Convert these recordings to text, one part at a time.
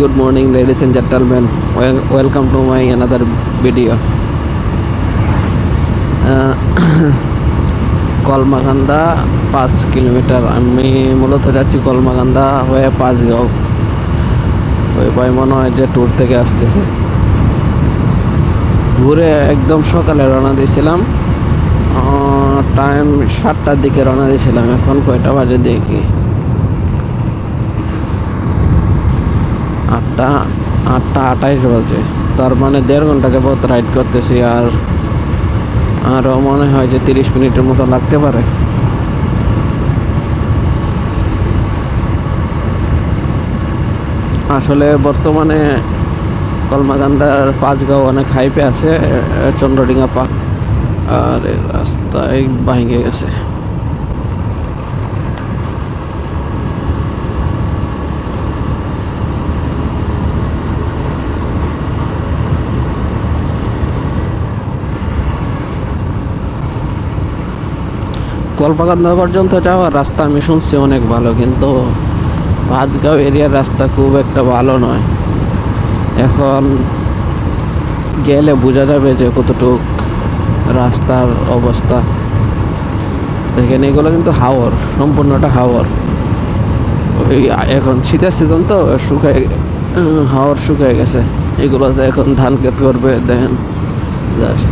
good morning, ladies and gentlemen. Welcome to my another video. Kalmakanda 5 kilometre. আমি মূলত যাচ্ছি কলমাকান্দা হয়ে পাঁচগাঁও। ওই ভাই মনে হয় যে ট্যুর থেকে আসতেছে। ঘুরে একদম সকালে রওনা দিয়েছিলাম, টাইম 7টার দিকে রওনা দিয়েছিলাম। এখন কয়টা বাজে দেখি, 8:28 বাজে। তার মানে 1.5 ঘন্টা যাবত রাইড করতেছি, আর আরও মনে হয় যে 30 মিনিটের মতো লাগতে পারে। আসলে বর্তমানে কলমাকান্দার পাঁচগাঁও অনেক হাইপে আছে, চন্দ্রডিঙ্গা পার্ক, আর রাস্তায় ভেঙে গেছে। কলমাকান্দা পর্যন্ত যাওয়ার রাস্তা আমি শুনছি অনেক ভালো, কিন্তু পাঁচগাঁও এরিয়ার রাস্তা খুব একটা ভালো নয়। এখন গেলে বোঝা যাবে যে কতটুক রাস্তার অবস্থা। দেখেন, এগুলো কিন্তু হাওর, সম্পূর্ণটা হাওর। ওই এখন শীতের সিজন তো হাওর শুকায় গেছে। এগুলোতে এখন ধান ক্ষেত করবে, দেখেন জাস্ট।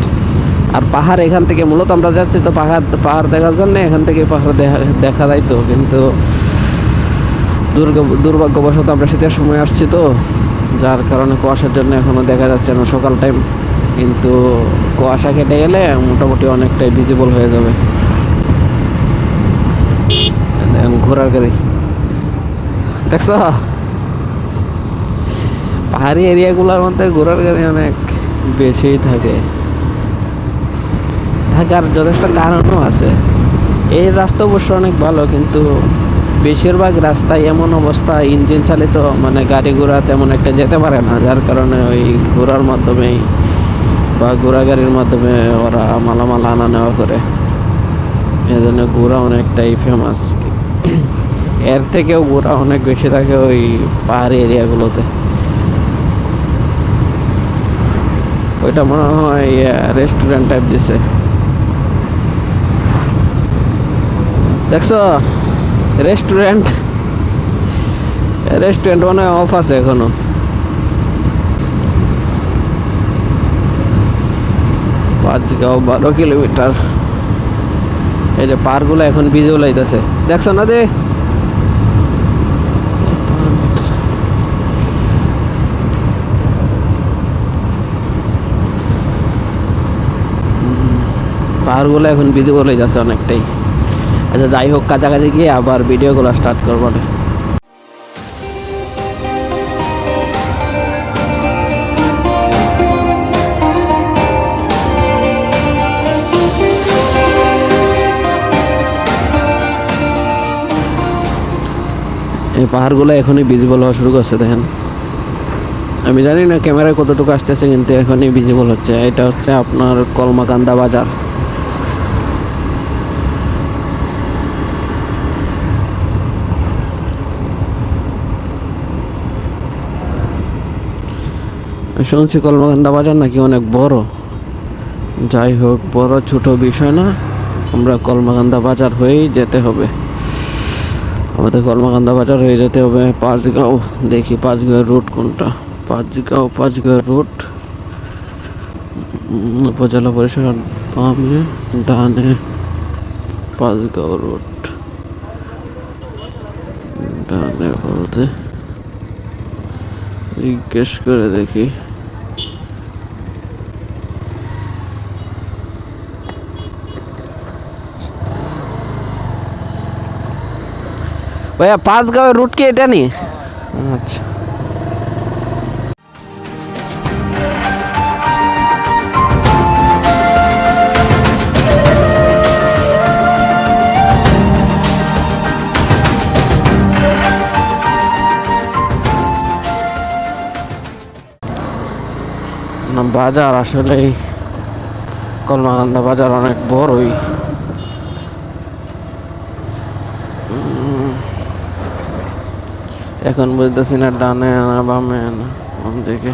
আর পাহাড় এখান থেকে মূলত আমরা যাচ্ছি তো পাহাড় দেখার জন্য, এখান থেকে পাহাড় দেখা যাইতো, কিন্তু দুর্ভাগ্যবশত আমরা শীতের সময় আসছি তো, যার কারণে কুয়াশার জন্য এখনো দেখা যাচ্ছে না সকাল টাইম। কিন্তু কুয়াশা কেটে গেলে মোটামুটি অনেকটাই ভিজিবল হয়ে যাবে। ঘোড়ার গাড়ি দেখছো? পাহাড়ি এরিয়াগুলোর মধ্যে ঘোড়ার গাড়ি অনেক বেশি থাকে। থাকার যথেষ্ট কারণও আছে। এই রাস্তা অবশ্য অনেক ভালো, কিন্তু বেশিরভাগ রাস্তায় এমন অবস্থা, ইঞ্জিন চালিত, মানে গাড়ি ঘোড়া তেমন একটা যেতে পারে না, যার কারণে ওই ঘোড়ার মাধ্যমেই বা ঘোড়া গাড়ির মাধ্যমে ওরা মালামাল আনা নেওয়া করে। এজন্য ঘোড়া অনেকটাই ফেমাস। এর থেকেও ঘোড়া অনেক বেশি থাকে ওই পাহাড়ি এরিয়াগুলোতে। ওইটা মনে হয় রেস্টুরেন্ট টাইপ দিছে, দেখছো? রেস্টুরেন্ট মনে হয় অফ আছে এখনো। পাঁচগাঁও 12 কিলোমিটার। এই যে পাহাড়গুলো এখন ভিজুয়াল হইতেছে, দেখছো না? যে পাহাড়গুলো এখন ভিজুয়াল হইতেছে অনেকটাই। আচ্ছা, যাই হোক, কাছাকাছি গিয়ে আবার ভিডিওগুলো স্টার্ট করবো না। এই পাহাড়গুলো এখনই ভিজিবল হওয়া শুরু করছে, দেখেন। আমি জানি না ক্যামেরায় কতটুকু আসতেছে, কিন্তু এখনই ভিজিবল হচ্ছে। এটা হচ্ছে আপনার কলমাকান্দা বাজার। শুনছি কলমাকান্দা বাজার নাকি অনেক বড়। যাই হোক, বড় ছোট বিষয় না, আমরা কলমাকান্দা বাজার হয়েই যেতে হবে। আমাদের কলমাকান্দা বাজার হয়ে যেতে হবে পাঁচগাঁও। দেখি পাঁচগাঁও রুট কোনটা। পাঁচগাঁও রুট, উপজেলা পরিষদ বামে, ডানে পাঁচগাঁও রুট। ডানে বলতে জিজ্ঞেস করে দেখি। ভাইয়া, পাঁচগাঁওয়ের রুট কি এটা নি? আচ্ছা, বাজার আসলে কলমাকান্দা বাজার অনেক বড়ই। এখন বুঝতেছি না ডানে না বামে না কোন দিকে।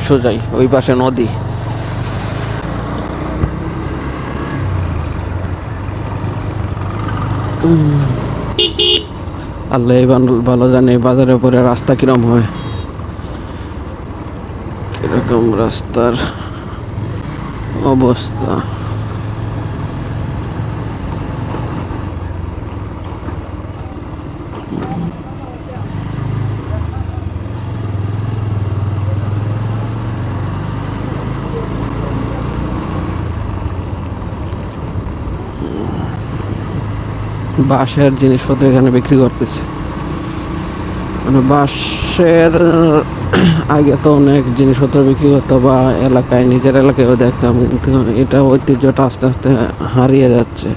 সোজাই, ওই পাশে নদী। আল্লাহ ভালো জানে এই বাজারের পরে রাস্তা কিরম হয়, কিরকম রাস্তার অবস্থা। বাঁশের জিনিসপত্র এখানে বিক্রি করতেছে, মানে বাঁশের আগে তো অনেক জিনিসপত্র বিক্রি করতো বা এলাকায় নিজের এলাকায়ও দেখতাম, কিন্তু এটা ঐতিহ্যটা আস্তে আস্তে হারিয়ে যাচ্ছে।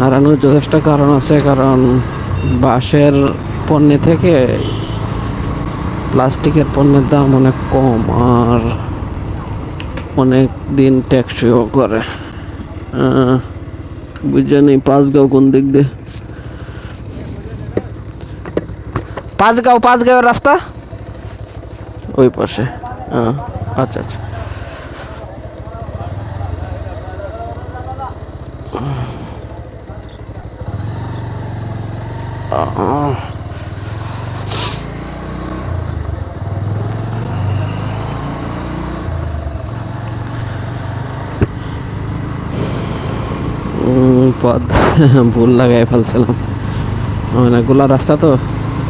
হারানোর যথেষ্ট কারণ আছে, কারণ বাঁশের পণ্য থেকে প্লাস্টিকের পণ্যের দাম অনেক কম আর অনেক দিন টেকসইও করে। বুঝে নেই পাঁচগাঁও কোন দিক দিয়ে? পাঁচগাঁওয়ের রাস্তা ওই পাশে। আচ্ছা আচ্ছা। পথ ভুল লাগাই ফেলছিলাম, অনেকগুলা রাস্তা তো,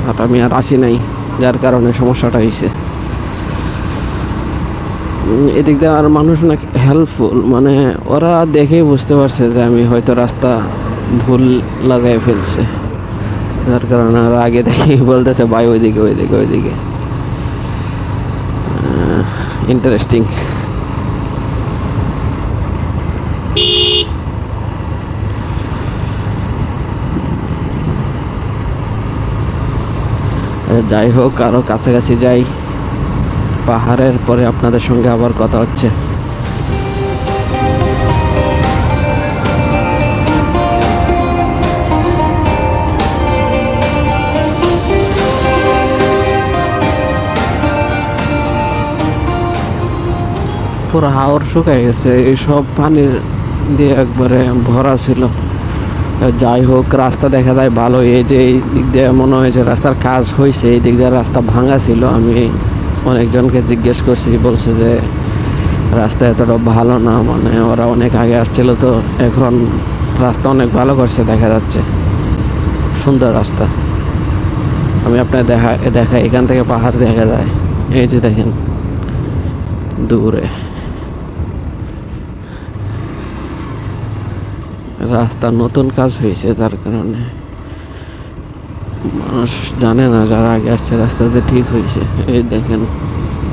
আর আমি আর আসি নাই, যার কারণে সমস্যাটা হয়েছে। এদিক দিয়ে আর মানুষ নাকি হেল্পফুল, মানে ওরা দেখেই বুঝতে পারছে যে আমি হয়তো রাস্তা ভুল লাগাই ফেলছে, যার কারণে ওরা আগে দেখেই বলতেছে ভাই ওইদিকে ওইদিকে ওইদিকে। ইন্টারেস্টিং। যাই হোক, আরো কাছাকাছি যাই, পাহাড়ের পরে আপনাদের সঙ্গে আবার কথা হচ্ছে। পুরো হাওর শুকায় গেছে, এইসব পানির দিয়ে একবারে ভরা ছিল। যাই হোক, রাস্তা দেখা যায় ভালো। এই যে এই দিক দিয়ে মনে হয় যে রাস্তার কাজ হয়েছে, এই দিক দিয়ে রাস্তা ভাঙা ছিল। আমি অনেকজনকে জিজ্ঞেস করছি, বলছে যে রাস্তা এতটা ভালো না, মানে ওরা অনেক আগে আসছিল তো, এখন রাস্তা অনেক ভালো করছে, দেখা যাচ্ছে সুন্দর রাস্তা। আমি আপনার দেখা এখান থেকে পাহাড় দেখা যায়, এই যে দেখেন দূরে রাস্তা নতুন কাজ হয়েছে, যার কারণে মানুষ জানে না, যারা আগে আসছে রাস্তাতে ঠিক হয়েছে। এই দেখেন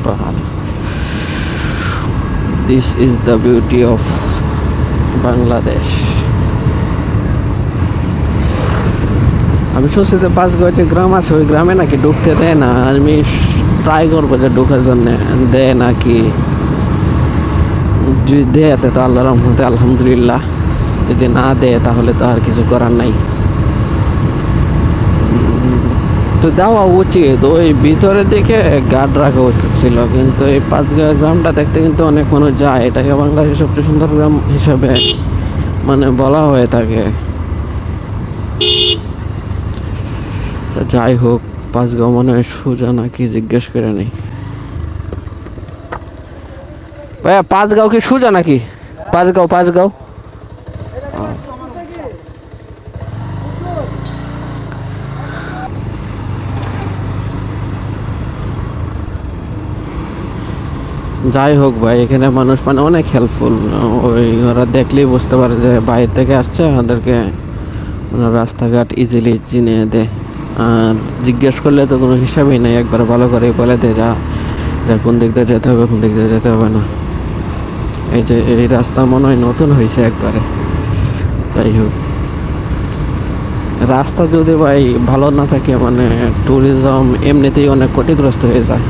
পাহাড়। This is the beauty of Bangladesh. আমি শুনছি যে পাঁচগাঁও যে গ্রাম আছে, ওই গ্রামে নাকি ঢুকতে দেয় না। আমি ট্রাই করবো যে ঢুকার জন্য দেয় নাকি, যদি দেয় তো আল্লাহর রহমতে আলহামদুলিল্লাহ, যদি না দেয় তাহলে তো আর কিছু করার নাই। তো দেওয়া উচিত, ওই ভিতরের দিকে গার্ড রাখা উচিত ছিল, কিন্তু এই পাঁচগাঁও গ্রামটা দেখতে কিন্তু অনেক মানুষ যায়, এটাকে বাংলাদেশের সবচেয়ে সুন্দর গ্রাম হিসাবে মানে বলা হয়ে থাকে। যাই হোক, পাঁচগাঁও মনে হয় সোজা নাকি জিজ্ঞেস করে নেই। ভাইয়া পাঁচগাঁও কি সোজা নাকি? পাঁচগাঁও যাই হোক ভাই, এখানে মানুষ মানে অনেক হেল্পফুল। ওই ওরা দেখলেই বুঝতে পারে যে বাইরে থেকে আসছে, আমাদেরকে রাস্তাঘাট ইজিলি চিনে দেয়। আর জিজ্ঞেস করলে তো কোনো হিসাবই নেই, একবার ভালো করে বলে দেয় যা কোন দিক দিয়ে যেতে হবে, কোন দিক দিয়ে যেতে হবে না। এই যে এই রাস্তা মনে হয় নতুন হয়েছে একবারে। যাই হোক, রাস্তা যদি ভাই ভালো না থাকে, মানে ট্যুরিজম এমনিতেই অনেক ক্ষতিগ্রস্ত হয়ে যায়।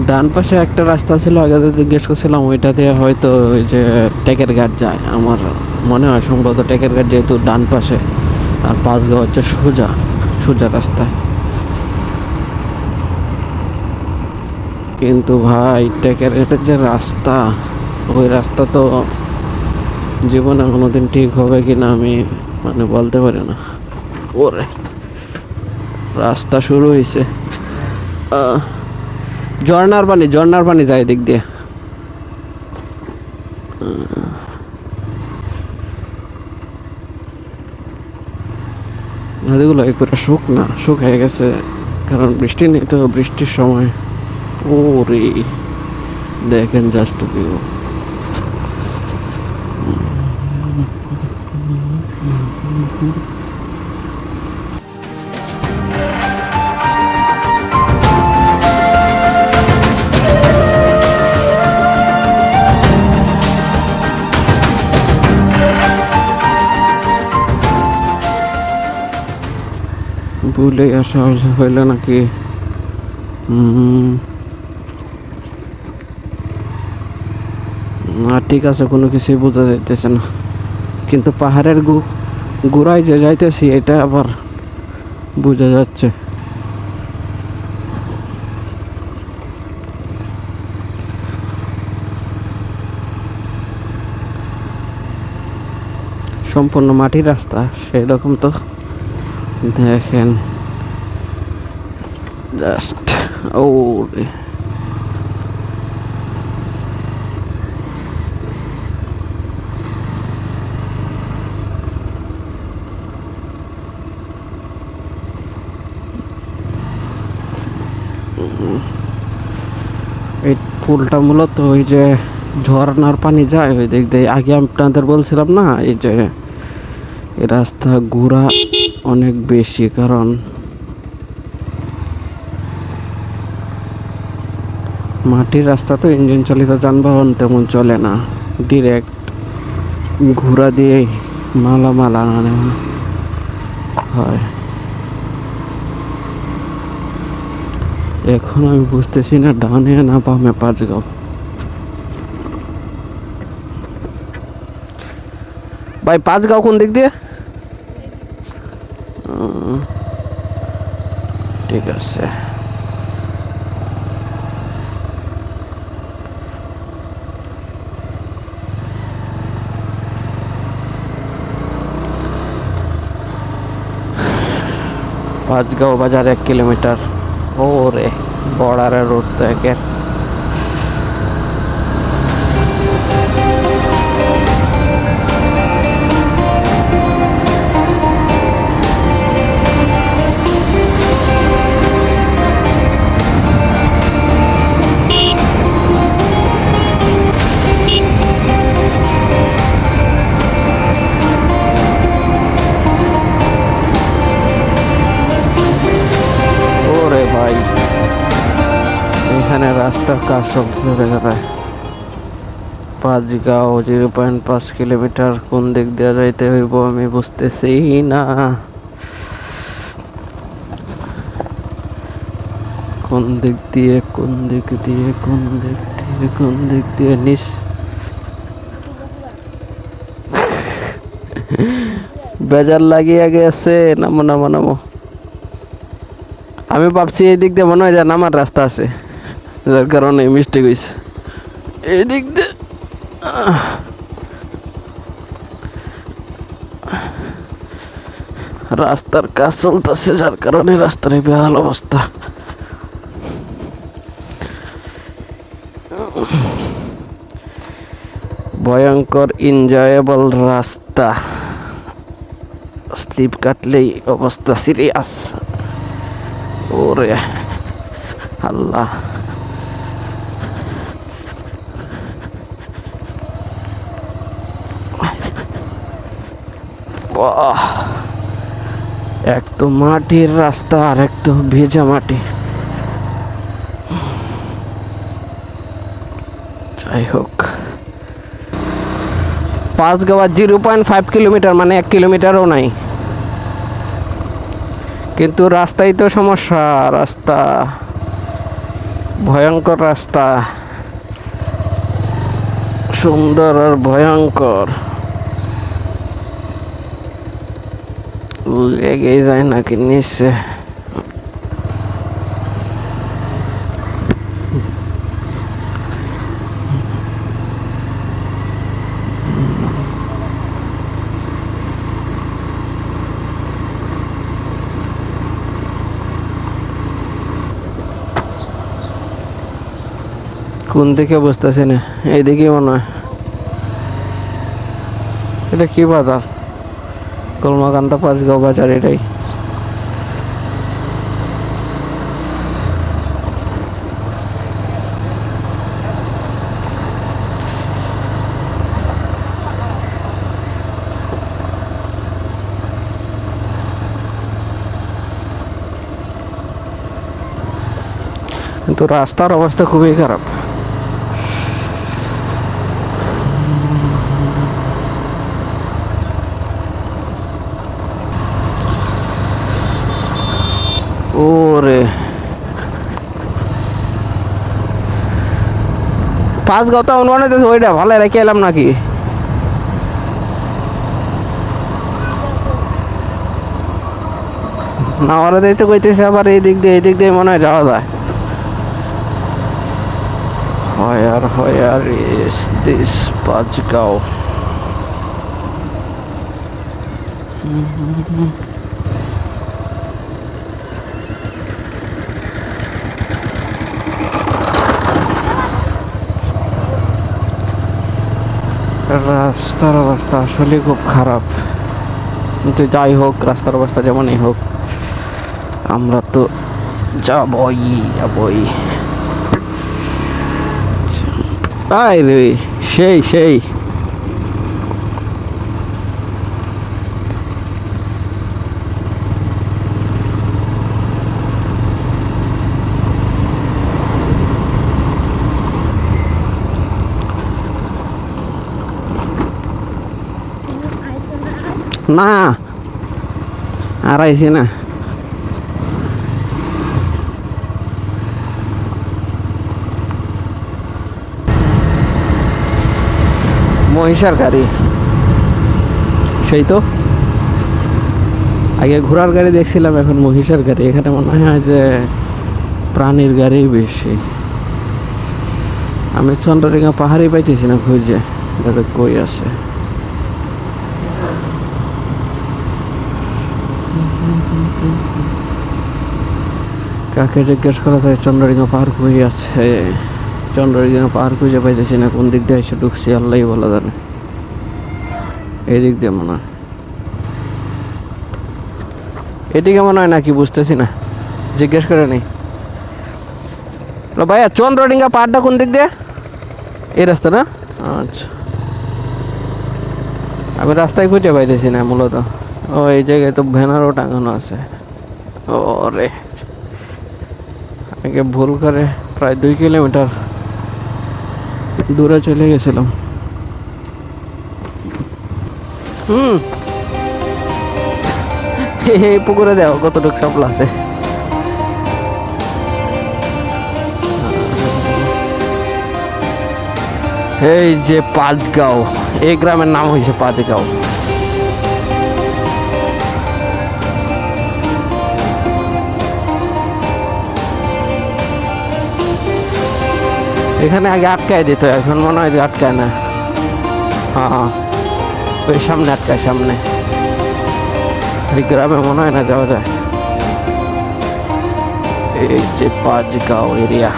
ডান পাশে একটা রাস্তা ছিল, আগে যে জিজ্ঞেস করছিলাম ওইটা দিয়ে হয়তো ওই যে টেকের ঘাট যায় আমার মনে হয়, সম্ভবত টেকের ঘাট যেহেতু ডান পাশে, আর পাঁচগাঁও হচ্ছে সোজা সোজা রাস্তায়। কিন্তু ভাই টেকের ঘাটের যে রাস্তা, ওই রাস্তা তো জীবনে কোনোদিন ঠিক হবে কিনা আমি মানে বলতে পারি না। ওরে রাস্তা শুরু হয়েছে, ঝর্ণার পানি যায় এদিক দিয়ে। নদীগুলো পুরো শুকিয়ে গেছে, কারণ বৃষ্টি নেই তো। বৃষ্টির সময় ওরে দেখেন জাস্ট ভিউ। ভুলে আসা হইলে নাকি ঠিক আছে, কোনো কিছুই বোঝা যাইতেছে না, কিন্তু পাহাড়ের গোড়ায় যে যাইতেছি এটা আবার বোঝা যাচ্ছে। সম্পূর্ণ মাটির রাস্তা, সেরকম তো দেখেন জাস্ট। ও এই পুলটা মূলত ওই যে ঝর্ণার পানি যায় ওই দিক দিয়ে। আগে আপনাদের বলছিলাম না, এই যে এই রাস্তা ঘোরা অনেক বেশি, কারণ মাটির রাস্তা তো ইঞ্জিন চালিত যানবাহন তেমন চলে না, ডিরেক্ট ঘোড়া দিয়ে মালামাল আনা হয়। এখন আমি বুঝতেছি না ডানে না বামে পাঁচগাঁও। ভাই পাঁচগাঁও কোন দিক দিয়ে? ঠিক আছে, পাঁচগাঁও বাজার 1 কিলোমিটার। ওরে বর্ডারের রোড তো একের। ভাই এখানে রাস্তার কাজ চলতে দেখা যায়। পাঁচগাঁও 0.5 কিলোমিটার, কোন দিক দিয়ে যাইতে হইব আমি বুঝতেছি না। কোন দিক দিয়ে বেজার লাগিয়ে গেছে। নামো নামো নামো। আমি ভাবছি এই দিক দিয়ে মনে হয় যে নামার রাস্তা আছে, যার কারণে মিস্টেক হয়েছে। এই দিক দিয়ে রাস্তার কাজ চলতেছে, যার কারণে রাস্তার এই বেহাল অবস্থা। ভয়ঙ্কর এনজয়েবল রাস্তা, স্লিপ কাটলেই অবস্থা সিরিয়াস। ওরে আল্লাহ, এক তো মাটির রাস্তা আর এক তো ভেজা মাটি। যাই হোক, পাঁচগাঁও 0.5 কিলোমিটার, মানে 1 কিলোমিটারও নাই, কিন্তু রাস্তাই তো সমস্যা। রাস্তা ভয়ঙ্কর রাস্তা, সুন্দর আর ভয়ঙ্কর, লেগে যায় নাকি নিচে। কোন দিকে বুঝতেছি না, এইদিকে মনে হয়। এটা কি বাজার? কলমাকান্দা পাঁচগাঁও বাজার, এটাই। কিন্তু রাস্তার অবস্থা খুবই খারাপ। ওরে পাঁচগাঁও তো মনে হইতেছে ওইটা ভালো রেখে এলাম নাকি। না ওরা দেখতে কইতেছে আবার এই দিক দিয়ে মনে হয় যাওয়া যায়। Where is this Panchgaon? রাস্তার অবস্থা আসলে খুব খারাপ, কিন্তু যাই হোক, রাস্তার অবস্থা যেমনই হোক আমরা তো যাবই। আয় রে, সেই না আর আইছি না। মহিষার গাড়ি, সেই তো আগে ঘোড়ার গাড়ি দেখছিলাম, এখন মহিষার গাড়ি। এখানে মনে হয় যে প্রাণীর গাড়ি বেশি। আমি চন্দ্রডিঙ্গা পাহাড়ি পাইতেছি না খুঁজে, কই আছে। কাকে জিজ্ঞেস করা যায় চন্দ্রডিঙ্গা পাহাড় কই আছে? চন্দ্রডিঙ্গা পাহাড় খুঁজে পাইতেছি না, কোন দিক দিয়ে এসে ঢুকছি আল্লাহই বলা জানে। এই দিক দিয়ে মনে হয়, এদিকে মনে হয় নাকি, বুঝতেছি না, জিজ্ঞেস করে নেই। ভাইয়া চন্দ্রডিঙ্গা পাহাড়টা কোন দিক দিয়ে? এই রাস্তা না? আচ্ছা, আমি রাস্তায় খুঁজে পাইতেছি না মূলত। ও এই জায়গায় তো ব্যানারও টাঙানো আছে। ওরে আগে ভুল করে প্রায় 2 কিলোমিটার দূরে চলে গেছিলাম। পুকুরে দেও কতটুকু সাপল আছে। এই যে পাঁচগাঁও, এই গ্রামের নাম হয়েছে পাঁচগাঁও। এখানে আগে আটকায় দিত, এখন মনে হয় যে আটকায় না। হ্যাঁ ওই সামনে আটকায়, সামনে। এই গ্রামে মনে হয় না যাওয়া যায়। এই যে পাঁচগাঁও এরিয়া,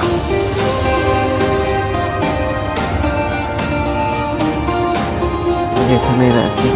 এখানে রাখি